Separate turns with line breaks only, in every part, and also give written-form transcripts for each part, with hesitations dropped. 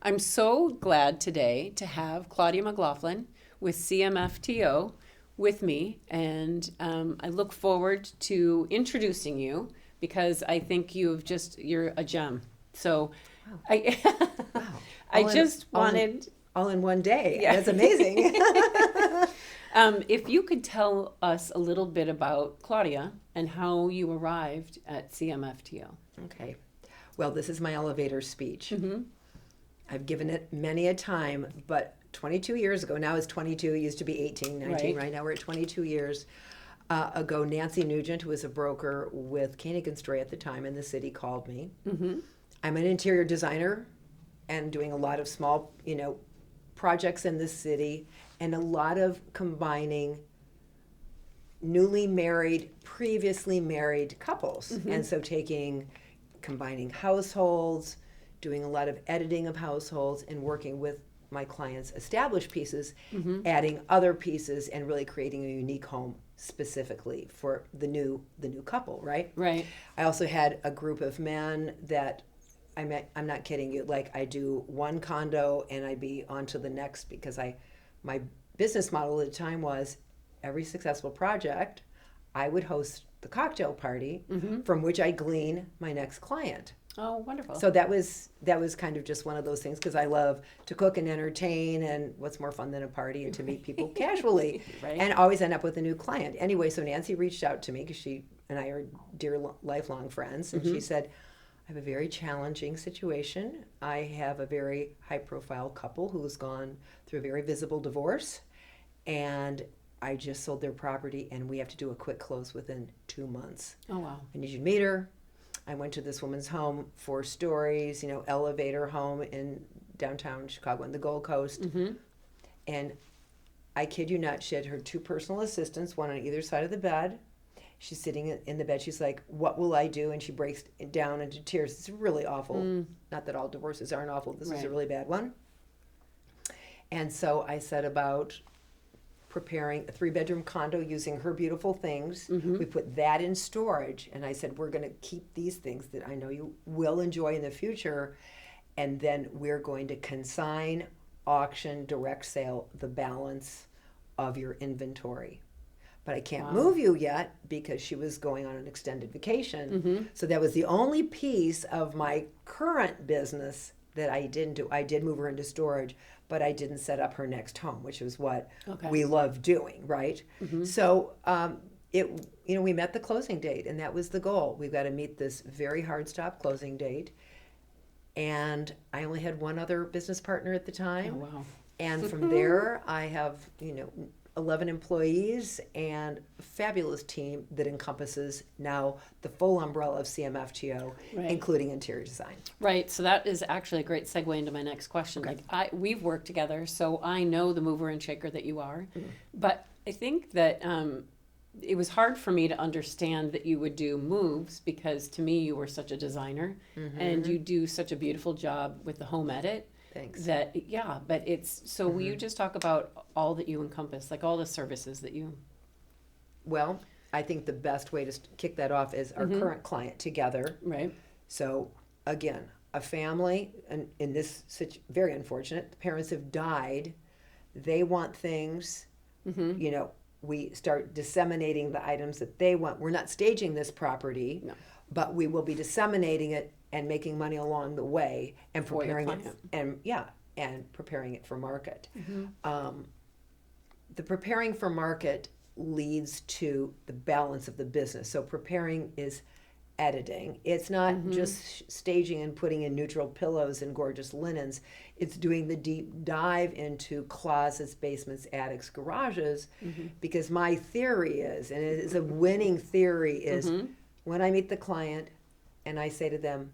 I'm so glad today to have Claudia McLaughlin with CMFTO with me, and I look forward to introducing you because I think you're a gem. So
Wow.
I,
Wow.
I
All in,
just
all in,
wanted,
all in one day.
Yeah.
That's amazing.
if you could tell us a little bit about Claudia and how you arrived at CMFTO.
Okay. Well, this is my elevator speech.
Mm-hmm.
I've given it many a time, but 22 years ago, now it's 22, it used to be 18, 19,
Right.
right now we're at 22 years ago, Nancy Nugent, who was a broker with Koenig & Story at the time in the city, called me.
Mm-hmm.
I'm an interior designer and doing a lot of small, projects in the city and a lot of combining newly married, previously married couples.
Mm-hmm.
And so combining households, doing a lot of editing of households and working with my clients' established pieces,
Mm-hmm.
adding other pieces and really creating a unique home specifically for the new couple, right?
Right.
I also had a group of men that I'm not kidding you, like I do one condo and I'd be on to the next because my business model at the time was every successful project, I would host the cocktail party
Mm-hmm.
from which I glean my next client.
Oh, wonderful.
So that was kind of just one of those things because I love to cook and entertain, and what's more fun than a party and to meet people casually
Right.
and always end up with a new client. Anyway, so Nancy reached out to me because she and I are dear lifelong friends, and
Mm-hmm.
she said, I have a very challenging situation. I have a very high profile couple who's gone through a very visible divorce, and I just sold their property and we have to do a quick close within 2 months.
Oh, wow.
I need you to meet her. I went to this woman's home, 4 stories, elevator home in downtown Chicago on the Gold Coast.
Mm-hmm.
And I kid you not, she had her 2 personal assistants, one on either side of the bed. She's sitting in the bed. She's like, what will I do? And she breaks down into tears. It's really awful. Not that all divorces aren't awful. This is a
Right.
really bad one. And so I set about preparing a 3-bedroom condo using her beautiful things.
Mm-hmm.
We put that in storage, and I said, we're going to keep these things that I know you will enjoy in the future, and then we're going to consign, auction, direct sale the balance of your inventory. But I can't
Wow.
move you yet because she was going on an extended vacation.
Mm-hmm.
So that was the only piece of my current business that I didn't do. I did move her into storage, but I didn't set up her next home, which is what
Okay.
we love doing, right?
Mm-hmm.
So we met the closing date, and that was the goal. We've got to meet this very hard stop closing date. And I only had one other business partner at the
Oh,
time.
wow.
And from there, I have, 11 employees and a fabulous team that encompasses now the full umbrella of CMFTO,
Right.
including interior design.
Right. So that is actually a great segue into my next question.
Okay.
Like we've worked together, so I know the mover and shaker that you are. But I think that it was hard for me to understand that you would do moves because to me you were such a designer and you do such a beautiful job with the home edit.
Thanks.
But it's so will you just talk about all that you encompass, like all the services that you
Well, I think the best way to kick that off is our current client together.
right?
So again, a family, and in this very unfortunate, the parents have died. They want things, we start disseminating the items that they want. We're not staging this property,
No.
but we will be disseminating it and making money along the way and
For the
preparing it
client.
and preparing it for market. The preparing for market leads to the balance of the business. So preparing is editing. It's not just staging and putting in neutral pillows and gorgeous linens. It's doing the deep dive into closets, basements, attics, garages, because my theory is, and it is a winning theory, is when I meet the client and I say to them,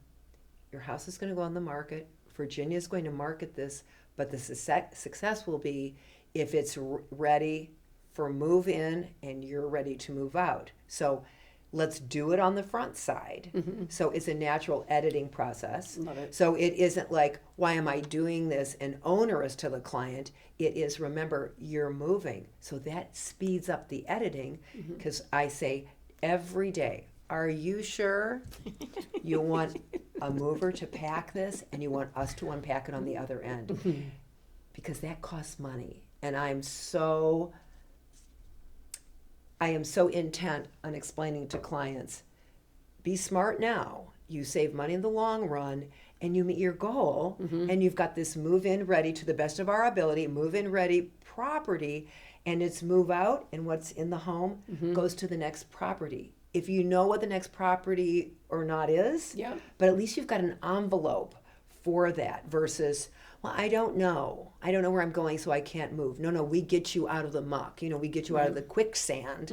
your house is going to go on the market, Virginia is going to market this, but the success will be if it's ready for move in and you're ready to move out. So let's do it on the front side. So it's a natural editing process.
Love it.
So it isn't like, why am I doing this, and onerous to the client. It is, remember, you're moving. So that speeds up the editing because I say every day, are you sure you want a mover to pack this and you want us to unpack it on the other end? Because that costs money. And I am so intent on explaining to clients, be smart now. You save money in the long run and you meet your goal, and you've got this move-in ready to the best of our ability, move-in ready property, and it's move out, and what's in the home goes to the next property. If you know what the next property or not is, but at least you've got an envelope for that versus, well, I don't know where I'm going, so I can't move. No, we get you out of the muck. We get you out of the quicksand.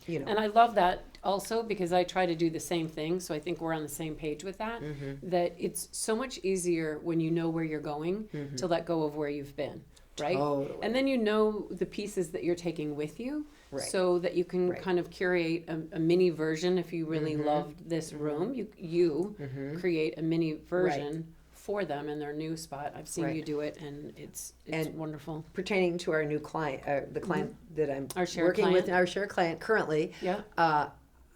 And I love that also because I try to do the same thing. So I think we're on the same page with that, that it's so much easier when you know where you're going to let go of where you've been, right?
Totally.
And then you know the pieces that you're taking with you, so that you can kind of curate a mini version. If you really loved this room, you create a mini version for them in their new spot. I've seen you do it, and it's wonderful.
Pertaining to our new client, the client that I'm working
client.
with, our shared client currently,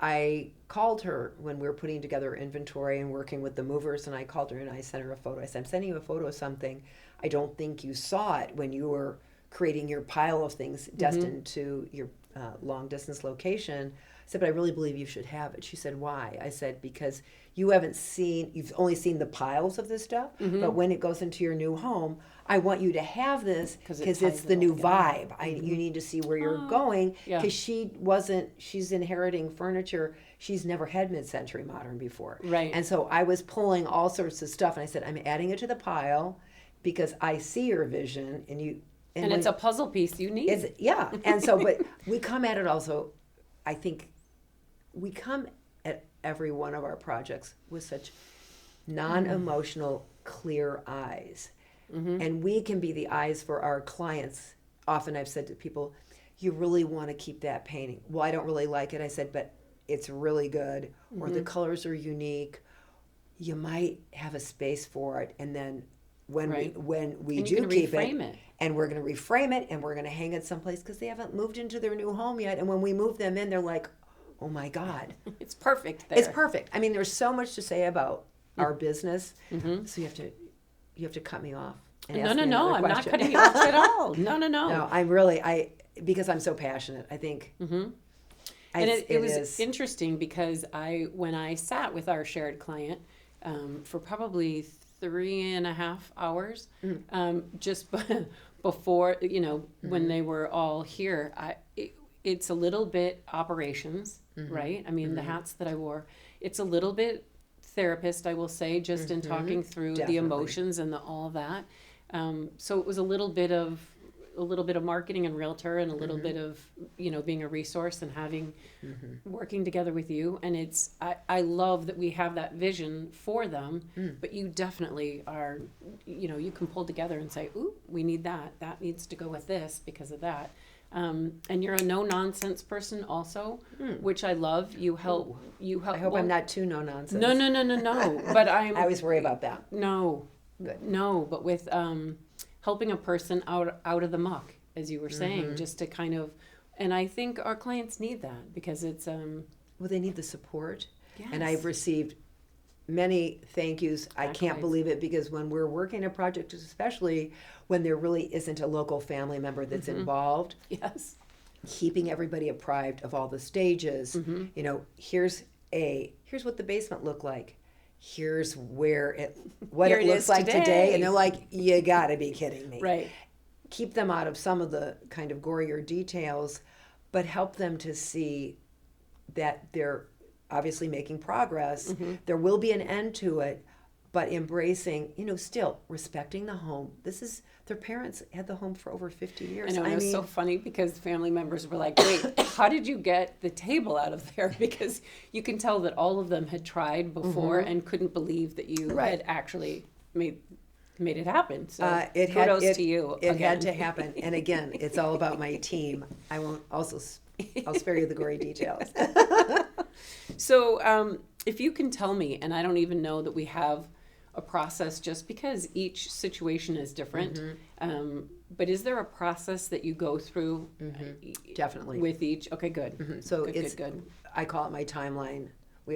I called her when we were putting together inventory and working with the movers, and I called her and I sent her a photo. I said, I'm sending you a photo of something. I don't think you saw it when you were creating your pile of things destined to your long distance location. I said, but I really believe you should have it. She said, why? I said, because you've only seen the piles of this stuff, but when it goes into your new home, I want you to have this because it's the new vibe. You need to see where you're going, because she's inheriting furniture. She's never had mid-century modern before. Right. And so I was pulling all sorts of stuff, and I said, I'm adding it to the pile because I see your vision, and
it's a puzzle piece you need.
And so, but we come at it also, I think, we come at every one of our projects with such non-emotional, clear eyes. And we can be the eyes for our clients. Often I've said to people, you really want to keep that painting. Well, I don't really like it. I said, but it's really good, or the colors are unique. You might have a space for it, and then when we do keep it, and we're going to reframe it, and we're going to hang it someplace because they haven't moved into their new home yet. And when we move them in, they're like, oh my God.
It's perfect there.
It's perfect. I mean, there's so much to say about our business. So you have to cut me off. And ask me another
I'm
question.
not cutting you off at all. No.
No, I'm really, because I'm so passionate, I think.
And it was interesting because when I sat with our shared client for probably 3.5 hours, just before, when they were all here, it's a little bit operations, right? I mean, the hats that I wore, it's a little bit therapist, I will say, just in talking through the emotions and all that. So it was a little bit of marketing and realtor, and a little bit of being a resource and having working together with you. And I love that we have that vision for them, but you definitely are, you can pull together and say, ooh, we need that needs to go with this because of that. And you're a no nonsense person also, which I love. You help.
I hope I'm not too no nonsense.
No. But I
always worry about that.
No. Good. No, but with helping a person out of the muck, as you were saying, just to kind of, and I think our clients need that because it's
well, they need the support.
Yes.
And I've received many thank yous. I can't believe it, because when we're working a project, especially when there really isn't a local family member that's involved, keeping everybody apprised of all the stages. Here's what the basement looked like. Here's what it looks like today. And they're like, you gotta be kidding me.
Right.
Keep them out of some of the kind of gorier details, but help them to see that they're obviously making progress. There will be an end to it, but embracing, still respecting the home. Their parents had the home for over 50 years.
I know, it was so funny because family members were like, wait, how did you get the table out of there? Because you can tell that all of them had tried before and couldn't believe that you had actually made it happen. So kudos to you.
It had to happen. And again, it's all about my team. I'll spare you the gory details.
So if you can tell me, and I don't even know that we have a process just because each situation is different, but is there a process that you go through?
Definitely.
With each? Okay, good.
So
good.
I call it my timeline.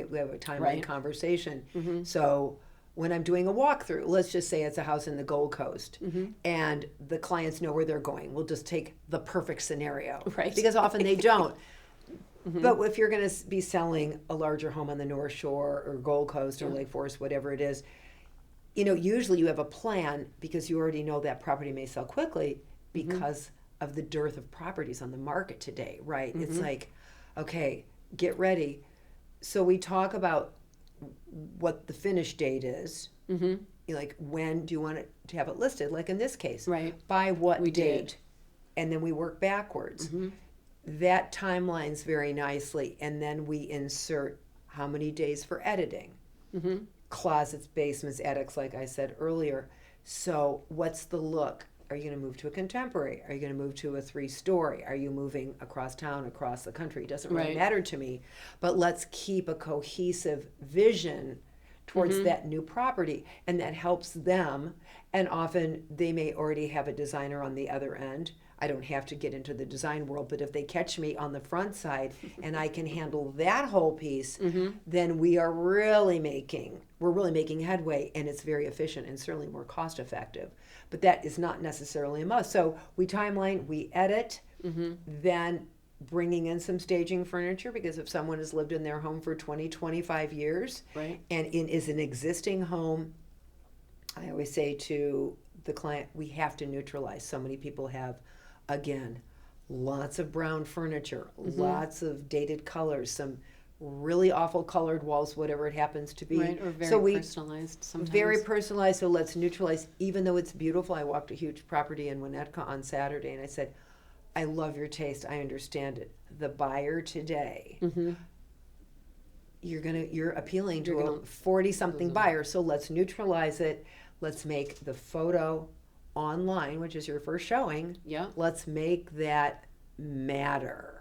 we have a timeline
Right.
conversation. So when I'm doing a walkthrough, let's just say it's a house in the Gold Coast, and the clients know where they're going. We'll just take the perfect scenario,
Right.
because often they don't. But if you're going to be selling a larger home on the North Shore or Gold Coast or Lake Forest, whatever it is, usually you have a plan because you already know that property may sell quickly because of the dearth of properties on the market today, right? It's like, okay, get ready. So we talk about what the finish date is. Like, when do you want it to have it listed? Like in this case,
Right.
by what
We
date?
did.
And then we work backwards. That timelines very nicely, and then we insert how many days for editing. Closets, basements, attics, like I said earlier. So what's the look? Are you going to move to a contemporary? Are you going to move to a 3-story? Are you moving across town, across the country? It doesn't really
Right.
matter to me. But let's keep a cohesive vision towards that new property, and that helps them. And often they may already have a designer on the other end. I don't have to get into the design world, but if they catch me on the front side and I can handle that whole piece, then we're really making headway, and it's very efficient and certainly more cost effective. But that is not necessarily a must. So we timeline, we edit, then bringing in some staging furniture, because if someone has lived in their home for 20, 25 years
Right.
and is an existing home, I always say to the client, we have to neutralize. So many people have, again, lots of brown furniture, lots of dated colors, some really awful colored walls, whatever it happens to be.
Right, or very
so we
personalized sometimes.
very personalized. So let's neutralize, even though it's beautiful. I walked a huge property in Winnetka on Saturday, and I said, I love your taste. I understand it. The buyer today, you're appealing to a 40-something buyer. So let's neutralize it. Let's make the photo online, which is your first showing.
Yeah.
Let's make that matter.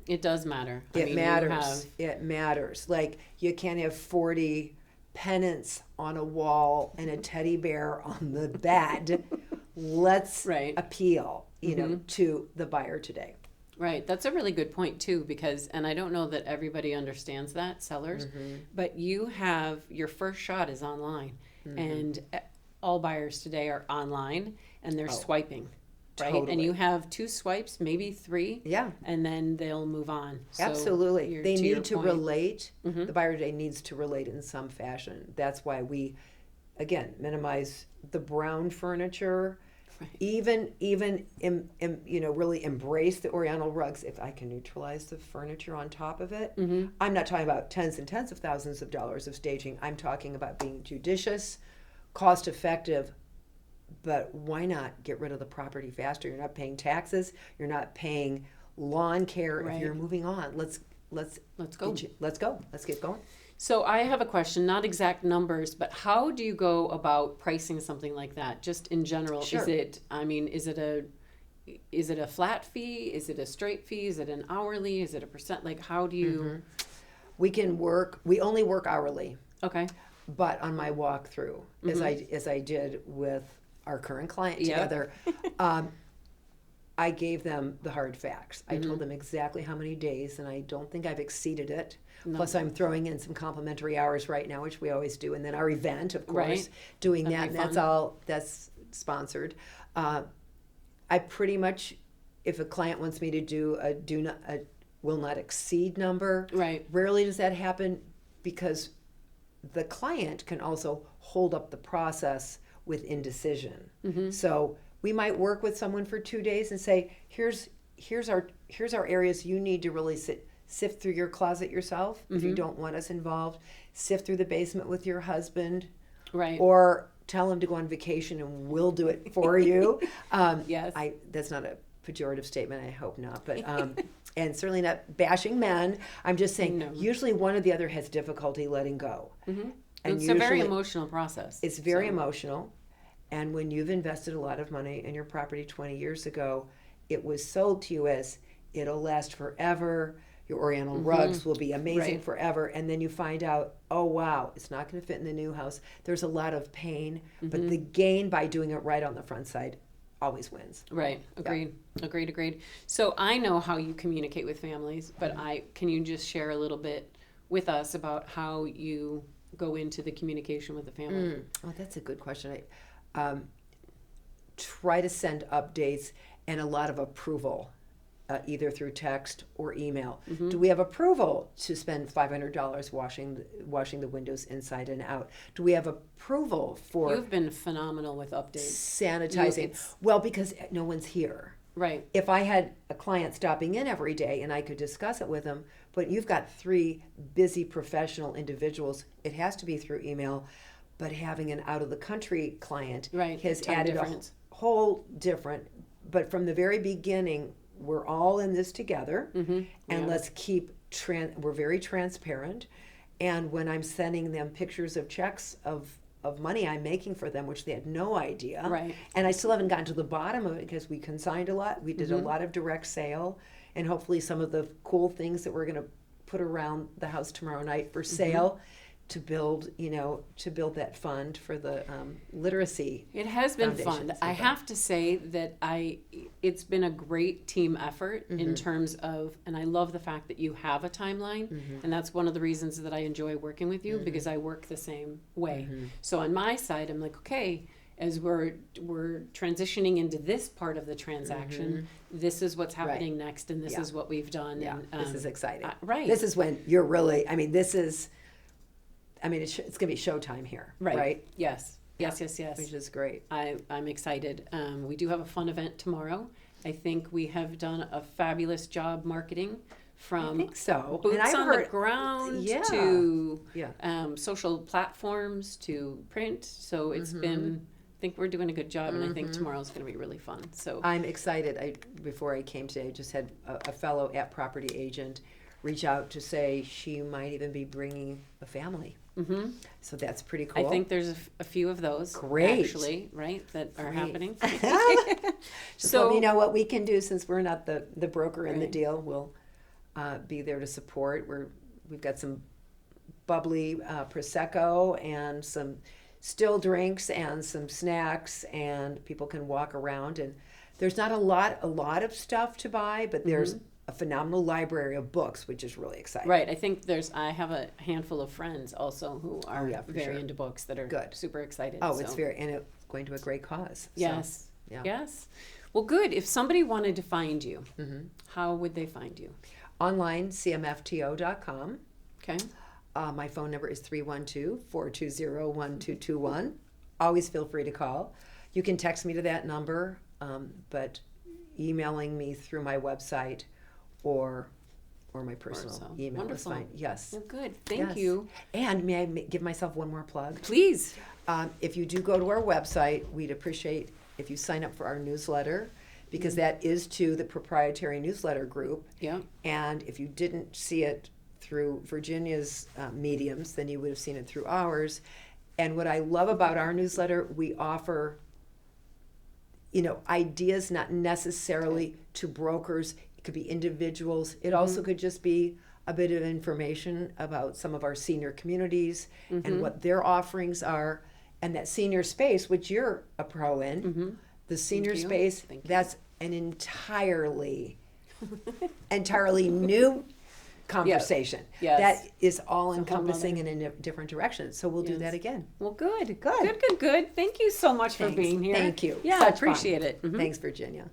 It does matter. I
It
mean,
matters. It matters. Like, you can't have 40 pennants on a wall and a teddy bear on the bed. Let's
Right.
appeal, to the buyer today.
Right. That's a really good point too, because, and I don't know that everybody understands that, sellers, but you have, your first shot is online, and all buyers today are online, and they're swiping, right? And
Totally.
you have 2 swipes, maybe 3,
Yeah.
and then they'll move on. So
Absolutely. They
to your
need to
point.
relate. The buyer today needs to relate in some fashion. That's why we, again, minimize the brown furniture.
Right.
Even really embrace the Oriental rugs. If I can neutralize the furniture on top of it, I'm not talking about tens and tens of thousands of dollars of staging. I'm talking about being judicious, cost effective. But why not get rid of the property faster? You're not paying taxes. You're not paying lawn care.
Right.
If you're moving on, let's
go.
Let's go. Let's get going.
So I have a question, not exact numbers, but how do you go about pricing something like that? Just in general,
Sure.
is it a flat fee? Is it a straight fee? Is it an hourly? Is it a percent? Like, how do you?
We only work hourly.
Okay.
But on my walkthrough, as I did with our current client
Yep.
together, I gave them the hard facts. I told them exactly how many days, and I don't think I've exceeded it.
No.
Plus, I'm throwing in some complimentary hours right now, which we always do, and then our event, of course,
Right.
doing
That'd
that.
be
And
fun.
that's sponsored. I pretty much, if a client wants me to do a will not exceed number,
Right.
rarely does that happen, because the client can also hold up the process with indecision. So we might work with someone for 2 days and say, here's our areas you need to really sift through your closet yourself. If you don't want us involved, sift through the basement with your husband,
Right.
or tell him to go on vacation and we'll do it for you.
Yes.
That's not a pejorative statement, I hope not, but and certainly not bashing men. I'm just saying,
No.
usually one or the other has difficulty letting go. And
It's a very
usually
emotional process.
it's very
So,
emotional. And when you've invested a lot of money in your property 20 years ago, it was sold to you as it'll last forever. Your Oriental rugs will be amazing
Right.
forever. And then you find out, oh, wow, it's not going to fit in the new house. There's a lot of pain. But the gain by doing it right on the front side always wins.
Right. Agreed. So I know how you communicate with families, but can you just share a little bit with us about how you go into the communication with the family.
Oh, that's a good question. I try to send updates and a lot of approval, either through text or email. Do we have approval to spend $500 washing the windows inside and out? Do we have approval for
You've been phenomenal with updates.
sanitizing? Well, because no one's here.
Right.
If I had a client stopping in every day and I could discuss it with them, but you've got 3 busy professional individuals, it has to be through email. But having an out of the country client has
Time
added
difference.
a whole different. But from the very beginning, we're all in this together, and let's keep. We're very transparent, and when I'm sending them pictures of checks of money I'm making for them, which they had no idea,
Right.
and I still haven't gotten to the bottom of it because we consigned a lot. We did a lot of direct sale, and hopefully some of the cool things that we're going to put around the house tomorrow night for sale. To build that fund for the literacy.
It has been
foundations.
fun. I have to say that it's been a great team effort in terms of, and I love the fact that you have a timeline, and that's one of the reasons that I enjoy working with you, because I work the same way. So on my side, I'm like, okay, as we're transitioning into this part of the transaction, this is what's happening next, and this is what we've done.
Yeah,
and,
this is exciting.
Right.
This is when you're really. It's going to be showtime here, right?
Yes. Yes.
Which is great.
I'm excited. We do have a fun event tomorrow. I think we have done a fabulous job marketing from
I think so.
boots
And I've
on
heard,
the ground to social platforms to print. So it's been, I think we're doing a good job, and I think tomorrow's going to be really fun. So
I'm excited. Before I came today, I just had a fellow at Property Agent reach out to say she might even be bringing a family. So that's pretty cool.
I think there's a few of those actually, right, that are happening.
Just let me know what we can do, since we're not the broker in the deal. We'll be there to support. We've got some bubbly Prosecco and some still drinks and some snacks, and people can walk around. And there's not a lot of stuff to buy, but there's a phenomenal library of books, which is really exciting.
Right. I think I have a handful of friends also who are very
sure.
into books that are super excited.
Oh, it's and it's going to a great cause.
Yes.
So,
Yes. Well, good. If somebody wanted to find you, how would they find you?
Online, CMFTO.com.
Okay.
My phone number is 312-420-1221. Always feel free to call. You can text me to that number, but emailing me through my website or my personal email is fine. Yes.
Well, good. Thank you.
And may I give myself one more plug?
Please.
If you do go to our website, we'd appreciate if you sign up for our newsletter, because that is to the proprietary newsletter group.
Yeah.
And if you didn't see it through Virginia's mediums, then you would have seen it through ours. And what I love about our newsletter, we offer ideas not necessarily to brokers. It could be individuals. It also could just be a bit of information about some of our senior communities and what their offerings are. And that senior space, which you're a pro in, the senior space, that's an entirely new conversation.
Yes.
That is all encompassing and in a different direction. So we'll do that again.
Well, good. Good. Thank you so much for being here.
Thank you.
Yeah, I appreciate it.
Thanks, Virginia.